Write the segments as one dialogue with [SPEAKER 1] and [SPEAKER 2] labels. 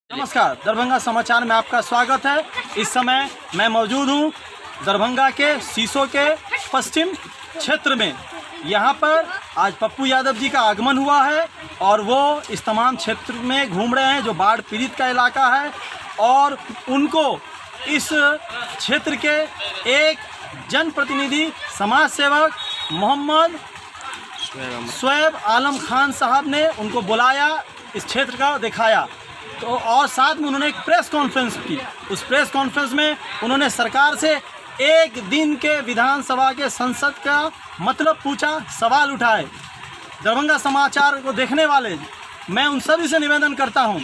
[SPEAKER 1] नमस्कार, दरभंगा समाचार में आपका स्वागत है। इस समय मैं मौजूद हूं दरभंगा के सीसो के पश्चिम क्षेत्र में। यहां पर आज पप्पू यादव जी का आगमन हुआ है और वो इस तमाम क्षेत्र में घूम रहे हैं जो बाढ़ पीड़ित का इलाका है, और उनको इस क्षेत्र के एक जनप्रतिनिधि समाज सेवक मोहम्मद शुएब आलम खान साहब ने उनको बुलाया, इस क्षेत्र का दिखाया। तो और साथ में उन्होंने एक प्रेस कॉन्फ्रेंस की। उस प्रेस कॉन्फ्रेंस में उन्होंने सरकार से एक दिन के विधानसभा के संसद का मतलब पूछा, सवाल उठाए। दरभंगा समाचार को देखने वाले मैं उन सभी से निवेदन करता हूं,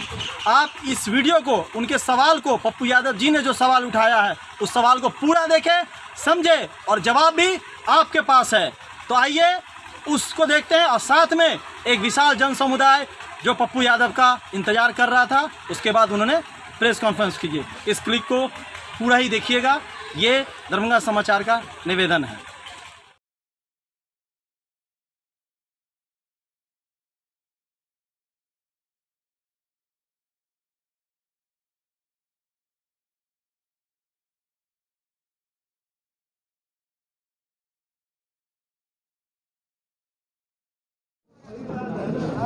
[SPEAKER 1] आप इस वीडियो को, उनके सवाल को, पप्पू यादव जी ने जो सवाल उठाया है उस सवाल को पूरा देखें, समझे, और जवाब भी आपके पास है। तो आइए उसको देखते हैं। और साथ में एक विशाल जन समुदाय जो पप्पू यादव का इंतजार कर रहा था, उसके बाद उन्होंने प्रेस कॉन्फ्रेंस की। इस क्लिप को पूरा ही देखिएगा, ये दरभंगा समाचार का निवेदन है।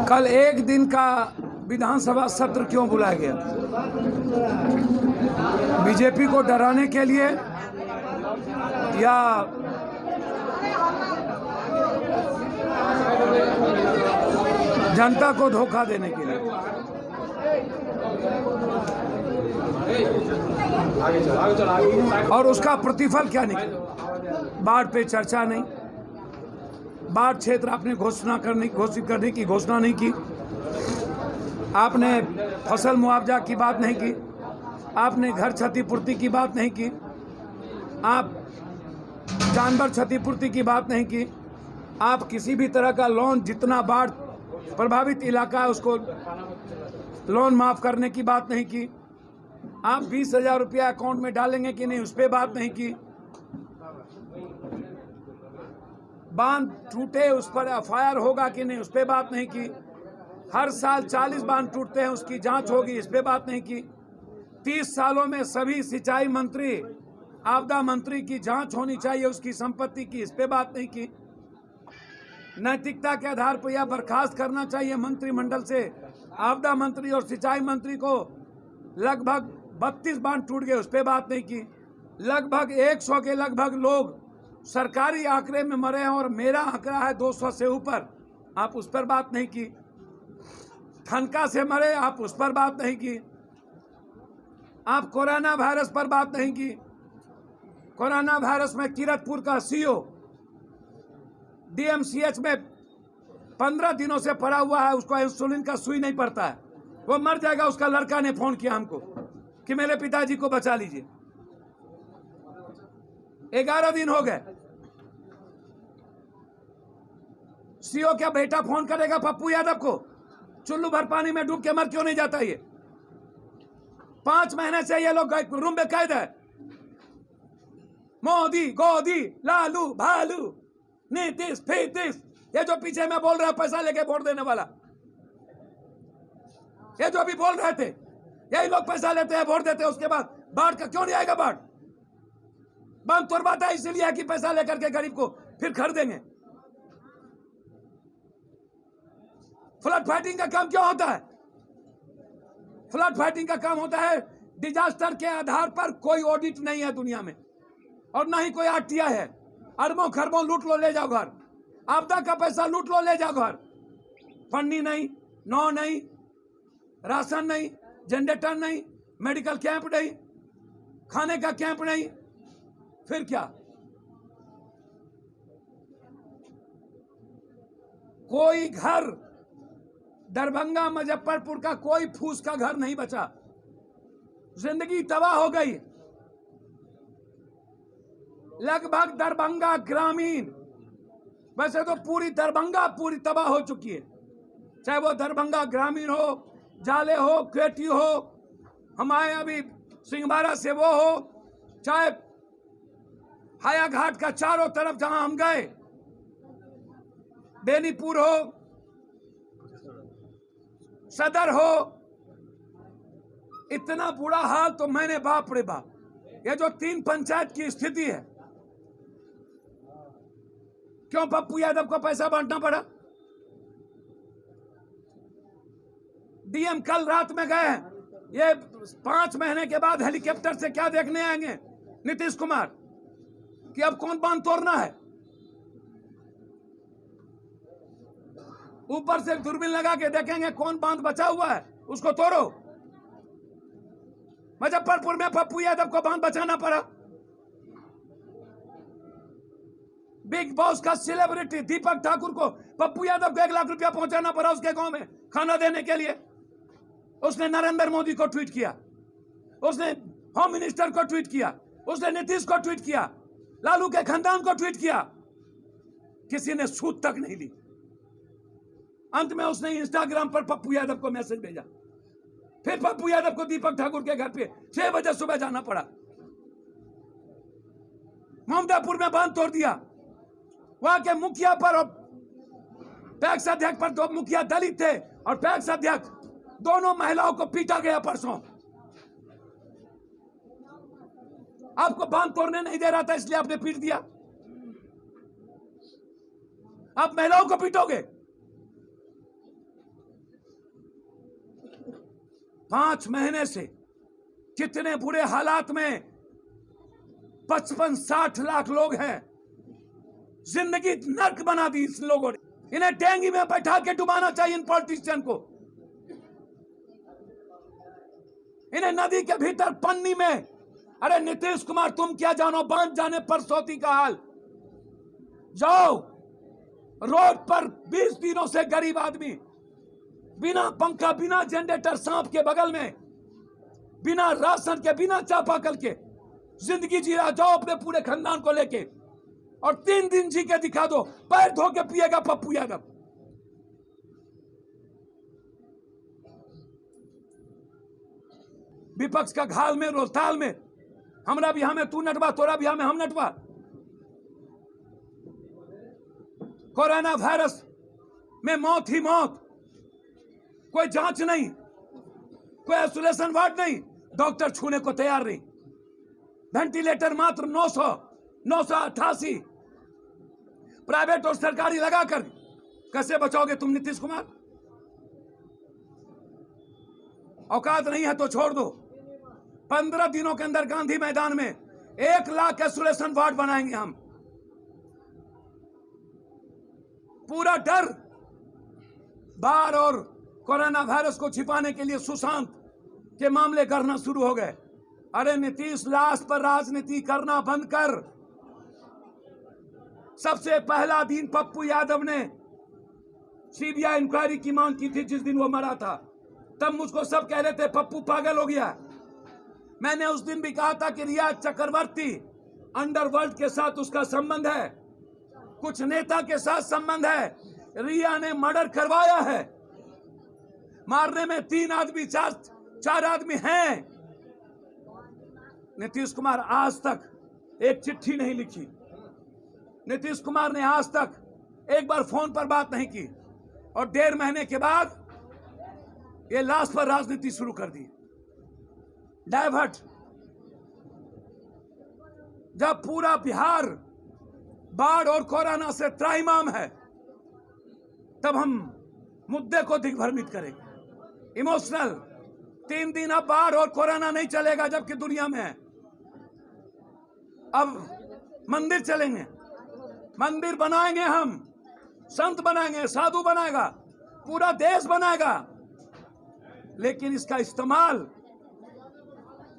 [SPEAKER 2] कल एक दिन का विधानसभा सत्र क्यों बुलाया गया? बीजेपी को डराने के लिए या जनता को धोखा देने के लिए? और उसका प्रतिफल क्या निकला? बाढ़ पे चर्चा नहीं, बाढ़ क्षेत्र आपने घोषित करने की घोषणा नहीं की, आपने फसल मुआवजा की बात नहीं की, आपने घर क्षतिपूर्ति की बात नहीं की, आप जानवर क्षतिपूर्ति की बात नहीं की, आप किसी भी तरह का लोन, जितना बाढ़ प्रभावित इलाका है उसको लोन माफ करने की बात नहीं की, आप 20,000 रुपया अकाउंट में डालेंगे कि नहीं उस पर बात नहीं की, बांध टूटे उस पर एफआईआर होगा कि नहीं उस पर बात नहीं की, हर साल 40 बांध टूटते हैं उसकी जांच होगी इस पे बात नहीं की, 30 सालों में सभी सिंचाई मंत्री, आपदा मंत्री की जांच होनी चाहिए उसकी संपत्ति की, इस पे बात नहीं की, नैतिकता के आधार पर यह बर्खास्त करना चाहिए मंत्रिमंडल से आपदा मंत्री और सिंचाई मंत्री को। लगभग 32 बांध टूट गए उस पर बात नहीं की, लगभग 100 के लगभग लोग सरकारी आंकड़े में मरे हैं और मेरा आंकड़ा है 200 से ऊपर, आप उस पर बात नहीं की, ठनका से मरे आप उस पर बात नहीं की, आप कोरोना वायरस पर बात नहीं की। कोरोना वायरस में किरतपुर का सीओ डीएमसीएच में 15 दिनों से पड़ा हुआ है, उसको इंसुलिन का सुई नहीं पड़ता है, वो मर जाएगा। उसका लड़का ने फोन किया हमको कि मेरे पिताजी को बचा लीजिए। 11 दिन हो गए, सीओ क्या बेटा फोन करेगा पप्पू यादव को, चुल्लू भर पानी में डूब के मर क्यों नहीं जाता? ये 5 महीने से ये लोग रूम में कैद है। मोदी गोदी लालू भालू नीतीश फीतीश, ये जो पीछे में बोल रहा है पैसा लेके वोट देने वाला, ये जो भी बोल रहे थे, यही लोग पैसा लेते हैं वोट देते हैं, उसके बाद बाढ़ का क्यों नहीं आएगा? बांध तोड़वाता है इसलिए कि पैसा लेकर के गरीब को फिर खरीदेंगे। फ्लड फाइटिंग का काम क्यों होता है? फ्लड फाइटिंग का काम होता है डिजास्टर के आधार पर। कोई ऑडिट नहीं है दुनिया में और ना ही कोई आरटीआई है। अरबों खरबों लूट लो ले जाओ घर, आपदा का पैसा लूट लो ले जाओ घर, पन्नी नहीं, नौ नहीं, राशन नहीं, जनरेटर नहीं, मेडिकल कैंप नहीं, खाने का कैंप नहीं, फिर क्या? कोई घर दरभंगा मुजफ्फरपुर का कोई फूस का घर नहीं बचा, जिंदगी तबाह हो गई। लगभग दरभंगा ग्रामीण, वैसे तो पूरी दरभंगा पूरी तबाह हो चुकी है, चाहे वो दरभंगा ग्रामीण हो, जाले हो, क्वेटी हो, हमारे अभी सिंहवाड़ा से वो हो, चाहे हाया घाट का चारों तरफ जहां हम गए, बेनीपुर हो, सदर हो, इतना बुरा हाल तो मैंने बाप रे बाप, ये जो 3 पंचायत की स्थिति है, क्यों पप्पू यादव को पैसा बांटना पड़ा? डीएम कल रात में गए हैं, ये 5 महीने के बाद हेलीकॉप्टर से क्या देखने आएंगे नीतीश कुमार कि अब कौन बांध तोड़ना है। ऊपर से दूरबीन लगा के देखेंगे कौन बांध बचा हुआ है, उसको तोड़ो। मुजफ्फरपुर में पप्पू यादव को बांध बचाना पड़ा। बिग बॉस का सेलिब्रिटी दीपक ठाकुर को पप्पू यादव को 1 लाख रुपया पहुंचाना पड़ा उसके गांव में खाना देने के लिए। उसने नरेंद्र मोदी को ट्वीट किया, उसने होम मिनिस्टर को ट्वीट किया, उसने नीतीश को ट्वीट किया, लालू के खानदान को ट्वीट किया, किसी ने सूद तक नहीं ली। अंत में उसने इंस्टाग्राम पर पप्पू यादव को मैसेज भेजा। फिर पप्पू यादव को दीपक ठाकुर के घर पे 6 बजे सुबह जाना पड़ा। ममतापुर में बांध तोड़ दिया। वहां के मुखिया पर और पैक्स अध्यक्ष पर, 2 मुखिया दलित थे और पैक्स अध्यक्ष, दोनों महिलाओं को पीटा गया परसों। आपको बांध तोड़ने नहीं दे रहा था इसलिए आपने पीट दिया। आप महिलाओं को पीटोगे। 5 महीने से कितने बुरे हालात में 55-60 लाख लोग हैं। जिंदगी नर्क बना दी इस लोगों ने। इन्हें टैंगी में बैठा के डुबाना चाहिए इन पॉलिटिशियन को। इन्हें नदी के भीतर पन्नी में, अरे नीतीश कुमार तुम क्या जानो बांध जाने पर सोती का हाल। जाओ रोड पर 20 दिनों से गरीब आदमी बिना पंखा, बिना जनरेटर, सांप के बगल में, बिना राशन के, बिना चापाकल के जिंदगी जी रहा। जाओ अपने पूरे खानदान को लेके और 3 दिन जी के दिखा दो। पैर धो के पिएगा पप्पू यादव। विपक्ष का घाल में रोलताल में, हमरा बिहार में तू नटवा, तोरा बिहार में हम नटवा। कोरोना वायरस में मौत ही मौत, कोई जांच नहीं, कोई आइसोलेशन वार्ड नहीं, डॉक्टर छूने को तैयार नहीं। वेंटिलेटर मात्र 988। प्राइवेट और सरकारी लगाकर कैसे बचाओगे तुम नीतीश कुमार? औकात नहीं है तो छोड़ दो। 15 दिनों के अंदर गांधी मैदान में 1 लाख आइसोलेशन वार्ड बनाएंगे हम। पूरा डर बाढ़ और कोरोना वायरस को छिपाने के लिए सुशांत के मामले करना शुरू हो गए। अरे नीतीश, लाश पर राजनीति करना बंद कर। सबसे पहला दिन पप्पू यादव ने सीबीआई इंक्वायरी की मांग की थी जिस दिन वो मरा था। तब मुझको सब कह रहे थे पप्पू पागल हो गया। मैंने उस दिन भी कहा था कि रिया चक्रवर्ती, अंडरवर्ल्ड के साथ उसका संबंध है, कुछ नेता के साथ संबंध है। रिया ने मर्डर करवाया है। मारने में 3 आदमी, 4 आदमी हैं। नीतीश कुमार आज तक एक चिट्ठी नहीं लिखी। नीतीश कुमार ने आज तक एक बार फोन पर बात नहीं की और 1.5 महीने के बाद ये लाश पर राजनीति शुरू कर दी। डाइवर्ट। जब पूरा बिहार बाढ़ और कोरोना से त्राहिमाम है तब हम मुद्दे को दिग्भ्रमित करेंगे। इमोशनल। 3 दिन अब बाढ़ और कोरोना नहीं चलेगा जबकि दुनिया में है। अब मंदिर चलेंगे, मंदिर बनाएंगे, हम संत बनाएंगे, साधु बनाएगा, पूरा देश बनाएगा। लेकिन इसका इस्तेमाल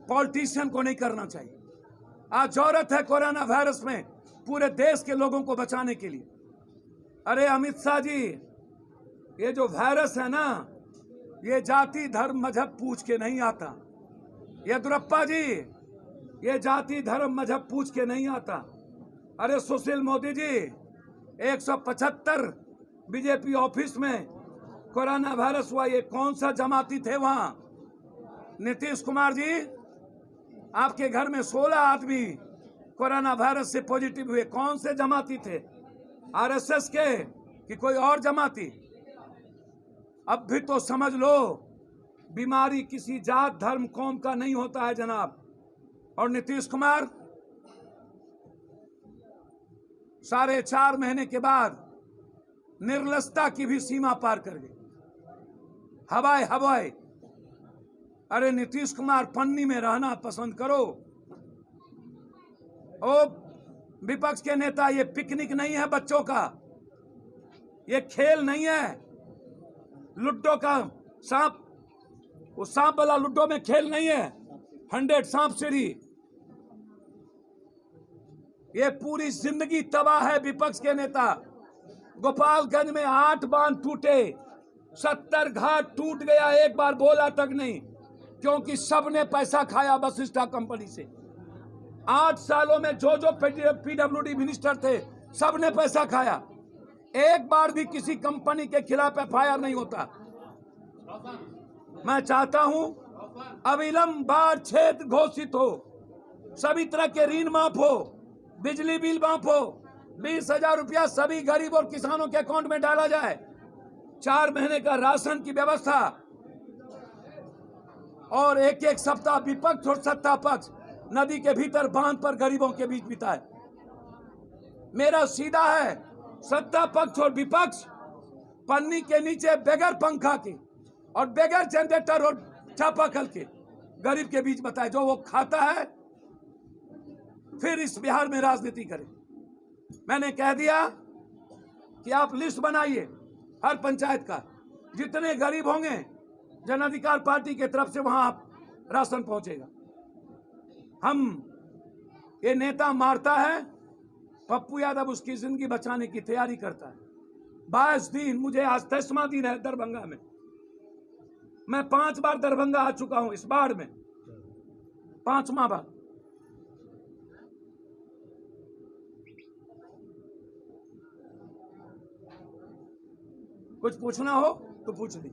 [SPEAKER 2] पॉलिटिशियन को नहीं करना चाहिए। आज जरूरत है कोरोना वायरस में पूरे देश के लोगों को बचाने के लिए। अरे अमित शाह जी, ये जो वायरस है ना, ये जाति धर्म मजहब पूछ के नहीं आता। येदियुरप्पा जी, ये जाति धर्म मजहब पूछ के नहीं आता। अरे सुशील मोदी जी, 175 बीजेपी ऑफिस में कोरोना वायरस हुआ, ये कौन सा जमाती थे वहां? नीतीश कुमार जी, आपके घर में 16 आदमी कोरोना वायरस से पॉजिटिव हुए, कौन से जमाती थे? आरएसएस के कि कोई और जमाती? अब भी तो समझ लो बीमारी किसी जात धर्म कौम का नहीं होता है जनाब। और नीतीश कुमार 4.5 महीने के बाद निर्लजता की भी सीमा पार कर गए। हवाई अरे नीतीश कुमार, पन्नी में रहना पसंद करो। ओ विपक्ष के नेता, ये पिकनिक नहीं है बच्चों का, ये खेल नहीं है। लुड्डो का सांप, वो सांप वाला लुड्डो में खेल नहीं है। 100 सांप सीढ़ी, ये पूरी जिंदगी तबाह है विपक्ष के नेता। गोपालगंज में 8 बांध टूटे, 70 घाट टूट गया, एक बार बोला तक नहीं, क्योंकि सबने पैसा खाया वशिष्ठा कंपनी से। 8 सालों में जो पीडब्ल्यूडी मिनिस्टर थे, सबने पैसा खाया। एक बार भी किसी कंपनी के खिलाफ एफआईआर नहीं होता। मैं चाहता हूं अविलंब बाढ़ क्षेत्र घोषित हो, सभी तरह के ऋण माफ हो, बिजली बिल माफ हो, 20,000 रुपया सभी गरीब और किसानों के अकाउंट में डाला जाए, 4 महीने का राशन की व्यवस्था, और एक सप्ताह विपक्ष और सत्ता पक्ष नदी के भीतर बांध पर गरीबों के बीच बिताए। मेरा सीधा है, सत्ता पक्ष और विपक्ष पन्नी के नीचे बगैर पंखा के और बगैर जनरेटर और चापाकल के गरीब के बीच बताए, जो वो खाता है फिर इस बिहार में राजनीति करे। मैंने कह दिया कि आप लिस्ट बनाइए हर पंचायत का, जितने गरीब होंगे जन अधिकार पार्टी के तरफ से वहां राशन पहुंचेगा। हम ये नेता मारता है, पप्पू यादव उसकी जिंदगी बचाने की तैयारी करता है। 22 दिन, मुझे आज 10वां दिन है दरभंगा में। मैं 5 बार दरभंगा आ चुका हूं इस बाढ़ में, 5वां बार। कुछ पूछना हो तो पूछ ली।